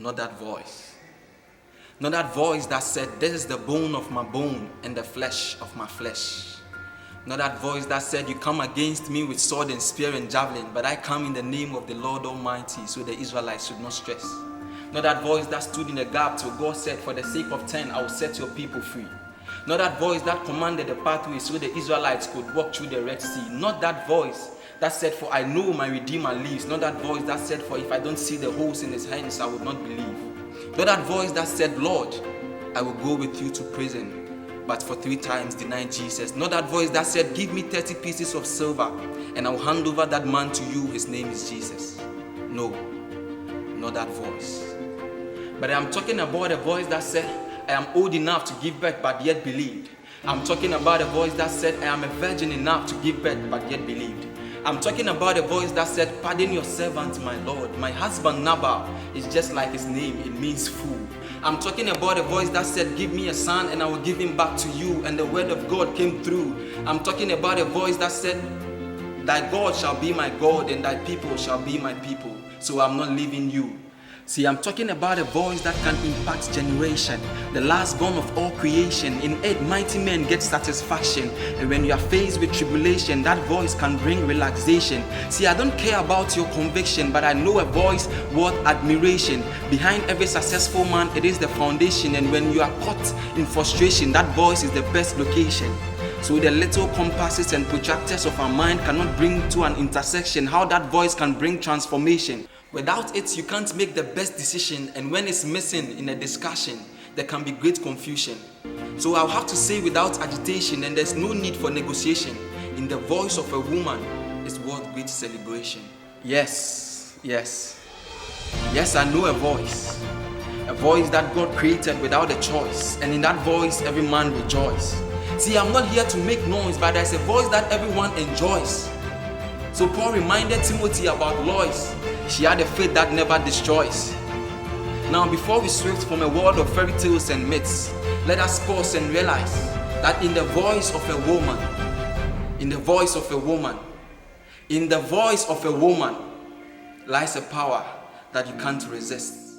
Not that voice. Not that voice that said, this is the bone of my bone and the flesh of my flesh. Not that voice that said, you come against me with sword and spear and javelin, but I come in the name of the Lord Almighty, so the Israelites should not stress. Not that voice that stood in the gap till God said, for the sake of 10, I will set your people free. Not that voice that commanded the pathway so the Israelites could walk through the Red Sea. Not that voice that said, for I know my Redeemer lives. Not that voice that said, for if I don't see the holes in his hands, I would not believe. Not that voice that said, Lord, I will go with you to prison, but for 3 times denied Jesus. Not that voice that said, give me 30 pieces of silver and I will hand over that man to you. His name is Jesus. No, not that voice. But I'm talking about a voice that said, I am old enough to give birth but yet believed. I'm talking about a voice that said, I am a virgin enough to give birth but yet believed. I'm talking about a voice that said, pardon your servant, my Lord. My husband Nabal is just like his name, it means fool. I'm talking about a voice that said, give me a son and I will give him back to you, and the word of God came through. I'm talking about a voice that said, thy God shall be my God and thy people shall be my people, so I'm not leaving you. See, I'm talking about a voice that can impact generation, the last born of all creation. In it, mighty men get satisfaction. And when you are faced with tribulation, that voice can bring relaxation. See, I don't care about your conviction, but I know a voice worth admiration. Behind every successful man, it is the foundation. And when you are caught in frustration, that voice is the best location. So the little compasses and protractors of our mind cannot bring to an intersection how that voice can bring transformation. Without it, you can't make the best decision, and when it's missing in a discussion, there can be great confusion. So I'll have to say without agitation, and there's no need for negotiation, in the voice of a woman is worth great celebration. Yes, I know a voice that God created without a choice, and in that voice every man rejoices. See, I'm not here to make noise, but there's a voice that everyone enjoys. So Paul reminded Timothy about Lois. She had a faith that never destroys. Now, before we swift from a world of fairy tales and myths, let us pause and realize that in the voice of a woman, lies a power that you can't resist.